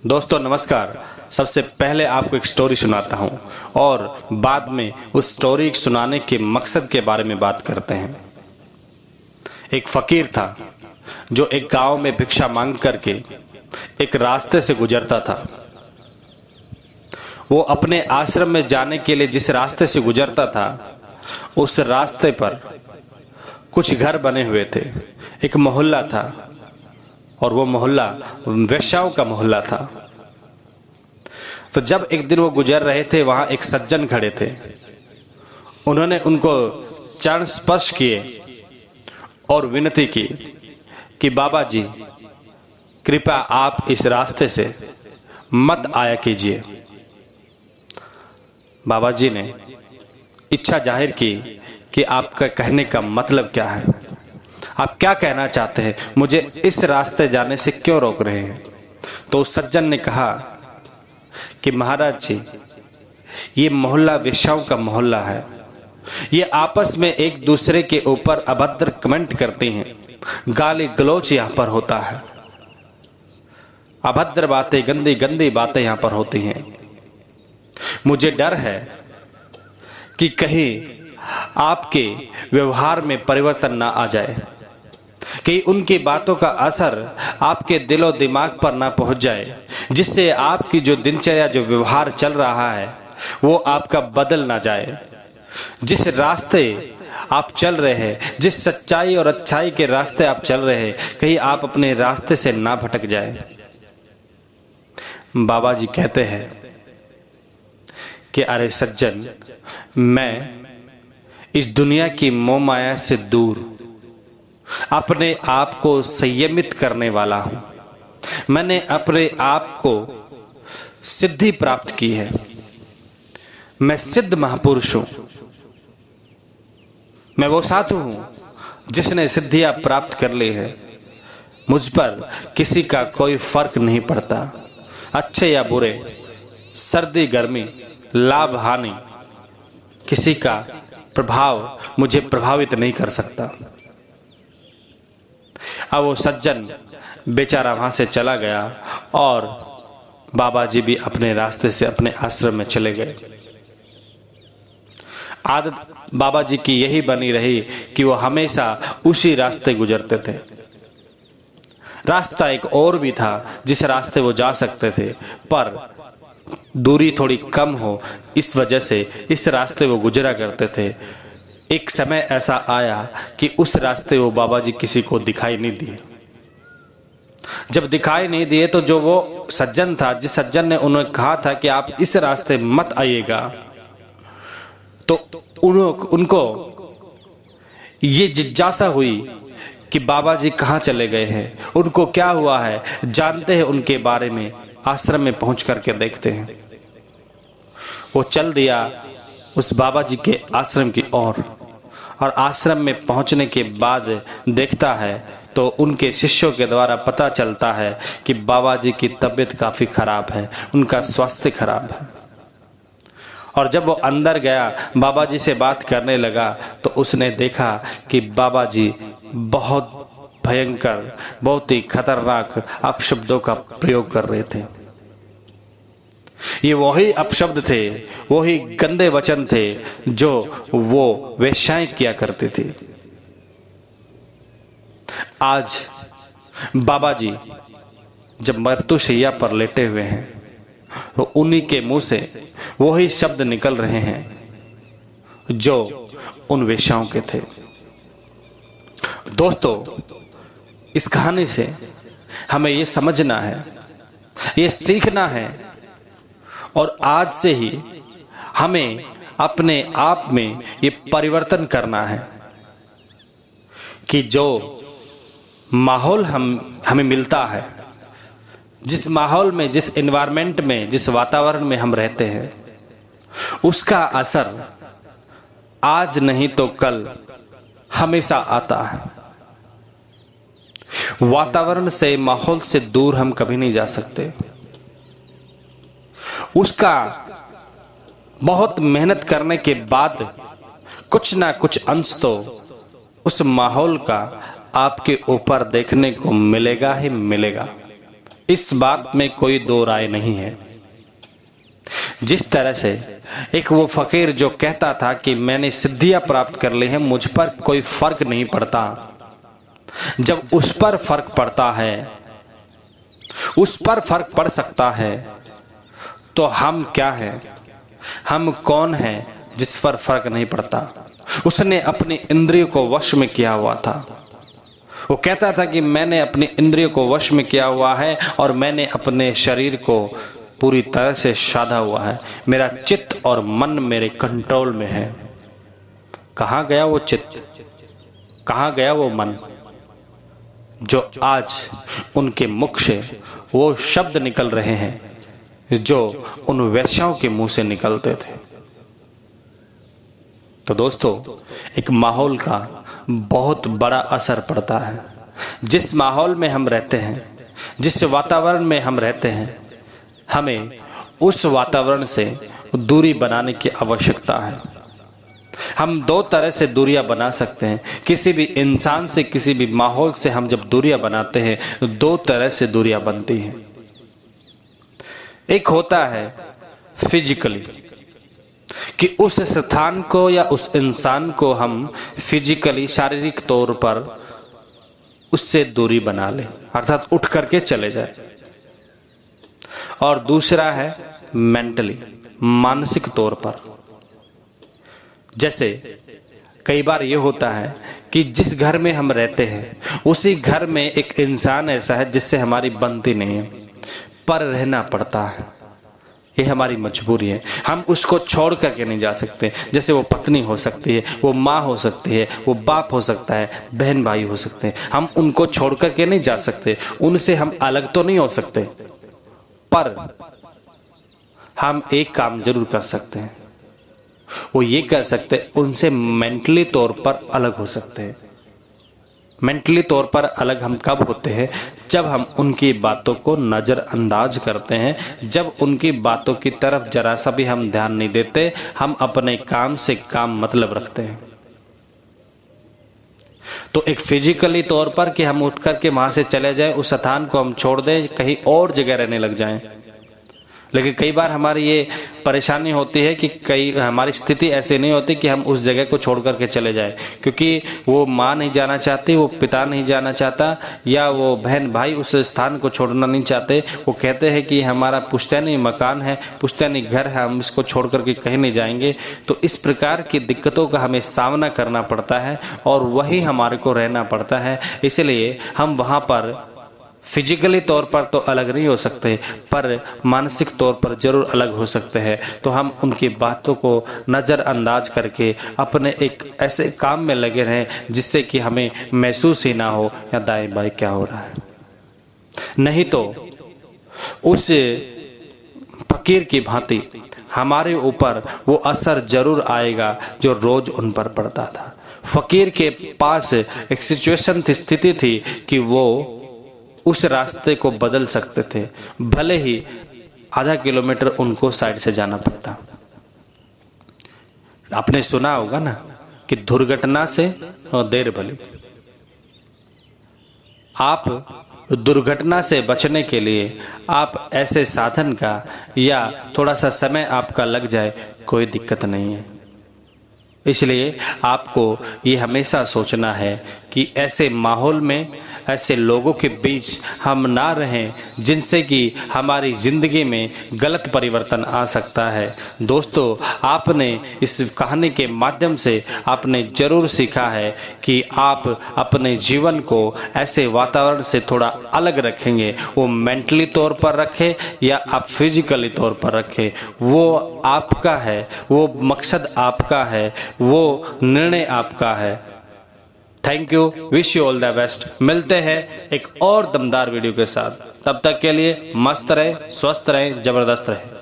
दोस्तों नमस्कार। सबसे पहले आपको एक स्टोरी सुनाता हूं और बाद में उस स्टोरी सुनाने के मकसद के बारे में बात करते हैं। एक फकीर था जो एक गांव में भिक्षा मांग करके एक रास्ते से गुजरता था। वो अपने आश्रम में जाने के लिए जिस रास्ते से गुजरता था उस रास्ते पर कुछ घर बने हुए थे। एक मोहल्ला था और वो मोहल्ला वेश्याओं का मोहल्ला था। तो जब एक दिन वो गुजर रहे थे, वहां एक सज्जन खड़े थे। उन्होंने उनको चरण स्पर्श किए और विनती की कि बाबा जी कृपया आप इस रास्ते से मत आया कीजिए। बाबा जी ने इच्छा जाहिर की कि आपका कहने का मतलब क्या है, आप क्या कहना चाहते हैं, मुझे इस रास्ते जाने से क्यों रोक रहे हैं। तो उस सज्जन ने कहा कि महाराज जी, ये मोहल्ला वेश्याओं का मोहल्ला है। ये आपस में एक दूसरे के ऊपर अभद्र कमेंट करते हैं, गाली गलौच यहां पर होता है, अभद्र बातें, गंदी गंदी बातें यहां पर होती हैं। मुझे डर है कि कहीं आपके व्यवहार में परिवर्तन ना आ जाए, कि उनकी बातों का असर आपके दिलो दिमाग पर ना पहुंच जाए, जिससे आपकी जो दिनचर्या, जो व्यवहार चल रहा है वो आपका बदल ना जाए। जिस रास्ते आप चल रहे हैं, जिस सच्चाई और अच्छाई के रास्ते आप चल रहे हैं, कहीं आप अपने रास्ते से ना भटक जाए। बाबा जी कहते हैं कि अरे सज्जन, मैं इस दुनिया की मोह माया से दूर अपने आप को संयमित करने वाला हूं। मैंने अपने आप को सिद्धि प्राप्त की है। मैं सिद्ध महापुरुष हूं। मैं वो साधु हूं जिसने सिद्धियां प्राप्त कर ली है। मुझ पर किसी का कोई फर्क नहीं पड़ता, अच्छे या बुरे, सर्दी गर्मी, लाभ हानि, किसी का प्रभाव मुझे प्रभावित नहीं कर सकता। अब वो सज्जन बेचारा वहां से चला गया और बाबा जी भी अपने रास्ते से अपने आश्रम में चले गए। आदत बाबा जी की यही बनी रही कि वो हमेशा उसी रास्ते गुजरते थे। रास्ता एक और भी था जिस रास्ते वो जा सकते थे, पर दूरी थोड़ी कम हो इस वजह से इस रास्ते वो गुजरा करते थे। एक समय ऐसा आया कि उस रास्ते वो बाबा जी किसी को दिखाई नहीं दिए। जब दिखाई नहीं दिए तो जो वो सज्जन था, जिस सज्जन ने उन्हें कहा था कि आप इस रास्ते मत आइएगा, तो उनको ये जिज्ञासा हुई कि बाबा जी कहाँ चले गए हैं, उनको क्या हुआ है, जानते हैं उनके बारे में, आश्रम में पहुंच करके देखते हैं। वो चल दिया उस बाबा जी के आश्रम की ओर और आश्रम में पहुंचने के बाद देखता है तो उनके शिष्यों के द्वारा पता चलता है कि बाबा जी की तबीयत काफी खराब है, उनका स्वास्थ्य खराब है। और जब वो अंदर गया, बाबा जी से बात करने लगा, तो उसने देखा कि बाबा जी बहुत भयंकर, बहुत ही खतरनाक अपशब्दों का प्रयोग कर रहे थे। ये वही अपशब्द थे, वही गंदे वचन थे जो वो वेश्याएं किया करते थे। आज बाबा जी जब मृत्युशैया पर लेटे हुए हैं तो उन्हीं के मुंह से वही शब्द निकल रहे हैं जो उन वेश्याओं के थे। दोस्तों, इस कहानी से हमें ये समझना है, ये सीखना है और आज से ही हमें अपने आप में ये परिवर्तन करना है कि जो माहौल हमें मिलता है, जिस माहौल में, जिस एनवायरनमेंट में, जिस वातावरण में हम रहते हैं, उसका असर आज नहीं तो कल हमेशा आता है। वातावरण से, माहौल से दूर हम कभी नहीं जा सकते। उसका बहुत मेहनत करने के बाद कुछ ना कुछ अंश तो उस माहौल का आपके ऊपर देखने को मिलेगा ही मिलेगा। इस बात में कोई दो राय नहीं है। जिस तरह से एक वो फकीर जो कहता था कि मैंने सिद्धियां प्राप्त कर ली हैं, मुझ पर कोई फर्क नहीं पड़ता, जब उस पर फर्क पड़ता है, उस पर फर्क पड़ सकता है, तो हम क्या हैं? हम कौन हैं जिस पर फर्क नहीं पड़ता? उसने अपनी इंद्रियों को वश में किया हुआ था। वो कहता था कि मैंने अपनी इंद्रियों को वश में किया हुआ है और मैंने अपने शरीर को पूरी तरह से साधा हुआ है। मेरा चित्त और मन मेरे कंट्रोल में है। कहाँ गया वो चित्त? कहाँ गया वो मन जो आज उनके मुख से वो शब्द निकल रहे हैं जो उन वैश्याओं के मुंह से निकलते थे? तो दोस्तों, एक माहौल का बहुत बड़ा असर पड़ता है। जिस माहौल में हम रहते हैं, जिस वातावरण में हम रहते हैं, हमें उस वातावरण से दूरी बनाने की आवश्यकता है। हम दो तरह से दूरियां बना सकते हैं। किसी भी इंसान से, किसी भी माहौल से हम जब दूरियां बनाते हैं तो दो तरह से दूरियां बनती हैं। एक होता है फिजिकली, कि उस स्थान को या उस इंसान को हम फिजिकली, शारीरिक तौर पर उससे दूरी बना लें, अर्थात उठ करके चले जाए। और दूसरा है मेंटली, मानसिक तौर पर। जैसे कई बार ये होता है कि जिस घर में हम रहते हैं उसी घर में एक इंसान ऐसा है जिससे हमारी बनती नहीं है, पर रहना पड़ता है। ये हमारी मजबूरी है, हम उसको छोड़ करके नहीं जा सकते। जैसे वो पत्नी हो सकती है, वो माँ हो सकती है, वो बाप हो सकता है, बहन भाई हो सकते हैं। हम उनको छोड़ करके नहीं जा सकते, उनसे हम अलग तो नहीं हो सकते, पर हम एक काम जरूर कर सकते हैं। वो ये कर सकते हैं, उनसे मेंटली तौर पर अलग हो सकते हैं। मेंटली तौर पर अलग हम कब होते हैं? जब हम उनकी बातों को नज़रअंदाज करते हैं, जब उनकी बातों की तरफ जरा सा भी हम ध्यान नहीं देते, हम अपने काम से काम मतलब रखते हैं। तो एक फिजिकली तौर पर कि हम उठ करके वहां से चले जाएं, उस स्थान को हम छोड़ दें, कहीं और जगह रहने लग जाएं। लेकिन कई बार हमारी ये परेशानी होती है कि हमारी स्थिति ऐसी नहीं होती कि हम उस जगह को छोड़ करके चले जाएं, क्योंकि वो माँ नहीं जाना चाहती, वो पिता नहीं जाना चाहता, या वो बहन भाई उस स्थान को छोड़ना नहीं चाहते। वो कहते हैं कि हमारा पुश्तैनी मकान है, पुश्तैनी घर है, हम इसको छोड़ करके कहीं नहीं जाएंगे। तो इस प्रकार की दिक्कतों का हमें सामना करना पड़ता है और वही हमारे को रहना पड़ता है। इसलिए हम वहाँ पर फिजिकली तौर पर तो अलग नहीं हो सकते, पर मानसिक तौर पर जरूर अलग हो सकते हैं। तो हम उनकी बातों को नज़रअंदाज करके अपने एक ऐसे काम में लगे रहें जिससे कि हमें महसूस ही ना हो या दाएं बाएं क्या हो रहा है। नहीं तो उस फकीर की भांति हमारे ऊपर वो असर जरूर आएगा जो रोज उन पर पड़ता था। फकीर के पास एक सिचुएशन थी, स्थिति थी कि वो उस रास्ते को बदल सकते थे, भले ही आधा किलोमीटर उनको साइड से जाना पड़ता। आपने सुना होगा ना कि दुर्घटना से देर भली। आप दुर्घटना से बचने के लिए आप ऐसे साधन का या थोड़ा सा समय आपका लग जाए, कोई दिक्कत नहीं है। इसलिए आपको ये हमेशा सोचना है कि ऐसे माहौल में, ऐसे लोगों के बीच हम ना रहें जिनसे कि हमारी ज़िंदगी में गलत परिवर्तन आ सकता है। दोस्तों, आपने इस कहानी के माध्यम से आपने ज़रूर सीखा है कि आप अपने जीवन को ऐसे वातावरण से थोड़ा अलग रखेंगे। वो मेंटली तौर पर रखें या आप फिजिकली तौर पर रखें, वो आपका है, वो मकसद आपका है, वो निर्णय आपका है। Thank you, wish you all the best. मिलते हैं एक और दमदार वीडियो के साथ, तब तक के लिए मस्त रहे, स्वस्थ रहे, जबरदस्त रहे।